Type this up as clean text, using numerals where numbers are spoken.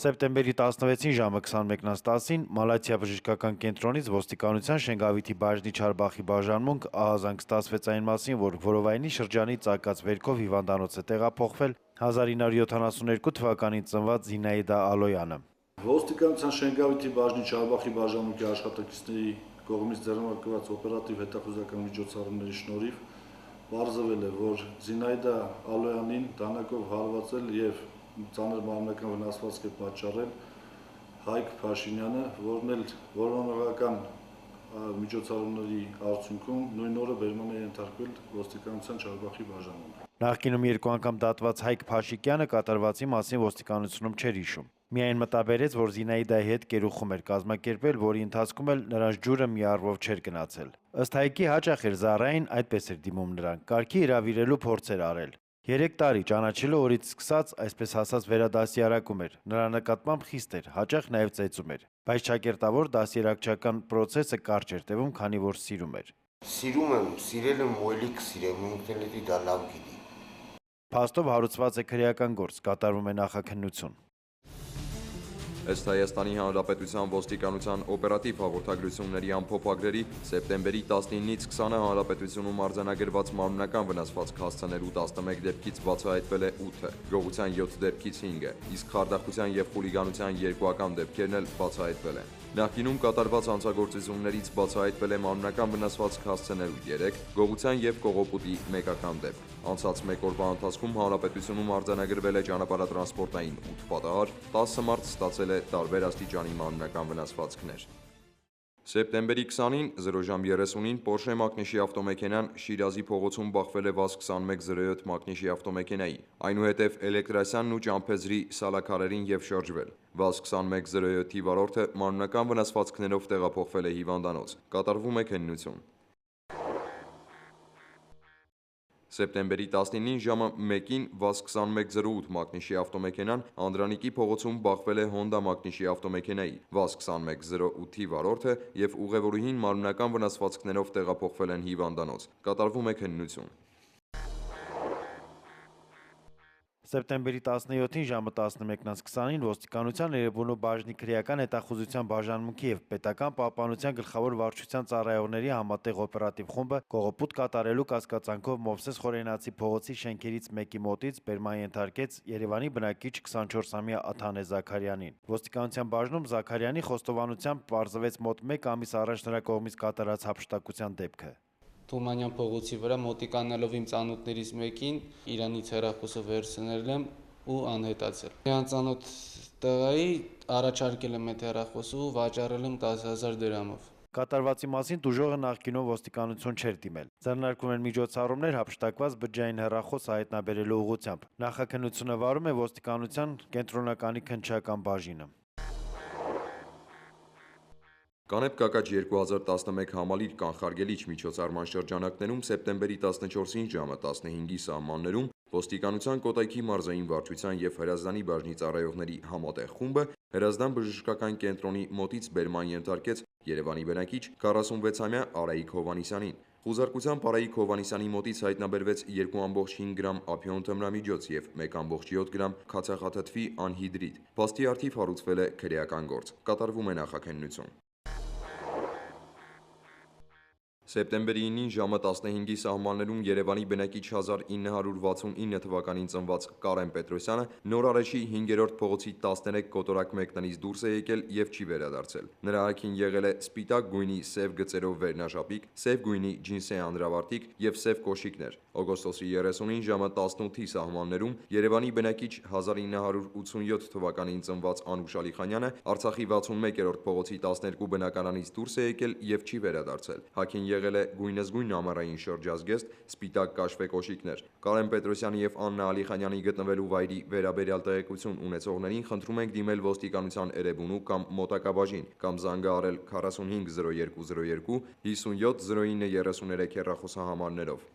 Սեպտեմբերի 16-ին ժամը 21:10-ին Մալաթիա բժշկական կենտրոնից ոստիկանության Շենգավիթի բաժնի Չարբախի բաժանմունք ահազանգ ստացվեց այն մասին, որ Որովայնի շրջանի Ծակած վերքով հիվանդանոց է տեղափոխվել 1972 թվականին ծնված Զինայդա Ալոյանը։ Ոստիկանության Շենգավիթի բաժնի Չարբախի բաժանմունքի աշխատակիցների կողմից ձեռնարկված օպերատիվ հետախուզական միջոցառումների շնորհիվ պարզվել է, որ Զինայդա Ալոյանին դանակով հարվածել եւ ծանր մարմնական վնասվածք է պատճառել Հայկ Փաշինյանը, որն էլ որոնողական միջոցառումների արդյունքում նույն օրը բերման է ենթարկվել ոստիկանության Չարբախի բաժանմունք։ Նախկինում երկու անգամ դատված Հայկ Փաշիկյանը կատարվածի մասին ոստիկանությունում չէր հիշում։ Միայն մտաբերեց, որ Զինայդայի հետ կերուխում էր կազմակերպել, որի ընթացքում էլ նրանց ջուրը մի առվով չէր գնացել։ Ըստ Հայկի հաճախ էր Զարային այդպես էր դիմում նրան, կարգի հրավիրելու փորձեր արել։ 3 տարի ճանաչելու օրից սկսած այսպես ասած վերադասիարակում էր, նրա նկատմամբ խիստ էր, հաճախ նաև ծեծում էր, բայց ճակերտավոր դասիարակչական պրոցեսը կարճ էր տևում, քանի որ սիրում էր։ Սիրում եմ, սիրել եմ, ոյլի կսիրեմ, ինքնելետի դա լավ գիտի։ Փաստով հարուցված է քրեական գործ, կատարվում է նախաքննություն։ Ըստ Հայաստանի Հանրապետության ոստիկանության օպերատիվ հաղորդագրությունների ամփոփագրերի սեպտեմբերի 19-ից 20-ը հանրապետությունում արձանագրված մարմնական վնասվածք հասցնելու 11 դեպքից բացահայտվել է 8-ը, գողության 7 դեպքից 5-ը, իսկ խարդախության եւ խուլիգանության 2 ակամ դեպքերն էլ բացահայտվել են։ Նախկինում կատարված հանցագործություններից բացահայտվել է մարմնական վնասվածք հասցնելու 3, գողության եւ կողոպուտի 1 ակամ դեպք։ Անցած մեկ օրվա ընթացքում հանրապետությունում արձանագրվել է ճանապարհատրանսպորտային 8 պատահար, 10 մարդ ստացել է տարբեր աստիճանի մարմնական վնասվածքներ։ Սեպտեմբերի 20-ին 0:30-ին Porsche մակնիշի ավտոմեքենան Շիրազի փողոցում բախվել է VAZ-2107 մակնիշի ավտոմեքենայի, այնուհետև Էլեկտրասյանն ու ճամփեզրի սալաքարերին եւ շրջվել։ VAZ-2107-ի վարորդը մարմնական վնասվածքներով տեղափոխվել է հիվանդանոց։ Կատարվում է քննություն։ Սեպտեմբերի 19-ին ժամը 1-ին VAZ-2108 մակնիշի ավտոմեքենան Անդրանիկի փողոցում բախվել է Հոնդա մակնիշի ավտոմեքենայի, VAZ-2108-ի վարորդը եւ ուղևորուհին մարմնական վնասվածքներով տեղափոխվել են հիվանդանոց։ Կատարվում է քննություն։ Սեպտեմբերի 17-ին ժամը 11:20-ին ոստիկանության Էրեբունու բաժնի քրեական հետախուզության բաժանմունքի եւ պետական պահպանության գլխավոր վարչության ծառայողների համատեղ օպերատիվ խումբը կողոպուտ կատարելու կասկածանքով Մովսես Խորենացի փողոցի շենքերից մեկի մոտից բերման ենթարկեց Երևանի բնակիչ 24-ամյա Աթանե Զաքարյանին։ Ոստիկանության բաժնում Զաքարյանի խոստովանությամբ պարզվեց մոտ 1 ամիս առաջ նրա կողմից կատարած հափշտակության դեպքը։ Թումանյան փողոցի վրա մոտիկանալով իմ ծանոթներից մեկին իրանից հեռախոսը վերցնել եմ ու անհետացել։ Անծանոթ տղայի առաջարկել եմ այդ հեռախոսը ու վաճառել եմ 10,000 դրամով։ Կատարվածի մասին տուժողը նախկինում ոստիկանություն չէր դիմել։ Ձեռնարկվում են միջոցառումներ հափշտակված բջջային հեռախոսը հայտնաբերելու ուղղությամբ։ Նախաքննությունը վարում է ոստիկանության կենտրոնականի քննչական բաժինը։ Կանեփ կակաջ 2011 համալիր կանխարգելիչ միջոցառման շրջանակներում սեպտեմբերի 14-ին ժամը 15-ի սահմաններում ոստիկանության Կոտայքի մարզային վարչության եւ Հրազդանի բաժնի ծառայողների համատեղ խումբը Հրազդան բժշկական կենտրոնի մոտից բերման ենթարկեց Երևանի բնակիչ 46-ամյա Արայիկ Հովանիսյանին։ Խուզարկությամբ Արայիկ Հովանիսյանի մոտից հայտնաբերվեց 2.5 գրամ ափիոն թմրամիջոց եւ 1.7 գրամ քացախաթթվի անհիդրիդ։ Փաստի առթիվ հարուցվել է քրեական գործ։ Կատարվում է նախաքննություն։ Սեպտեմբերի 9-ին ժամը 15-ի սահմաններում Երևանի բնակիչ 1969 թվականին ծնված Կարեն Պետրոսյանը Նորարեշի 5-րդ փողոցի 13 կոտորակ մեկնանից դուրս է եկել եւ չի վերադարձել։ Նրա հագին եղել է սպիտակ գույնի սև գծերով վերնաշապիկ, սև գույնի ջինսե անդրավարտիք եւ սև կոշիկներ։ Օգոստոսի 30-ին ժամը 18-ի սահմաններում Երևանի բնակիչ 1987 թվականին ծնված Անուշ Ալիխանյանը Արցախի 61-րդ փողոցի 12 բնակարանից դուրս է եկել եւ չի վերադարձել։ Հագին եղել է գույնզգույն ամառային շրջազգեստ, սպիտակ կաշվե կոշիկներ։ Կարեն Պետրոսյանի եւ Աննա Ալիխանյանի գտնվելու վայրի վերաբերյալ տեղեկություն ունեցողներին խնդրում ենք դիմել ոստիկանության Էրեբունու կամ մոտակա բաժին կամ զանգահարել 45 0202 57 09 33 հեռախոսահամարներով։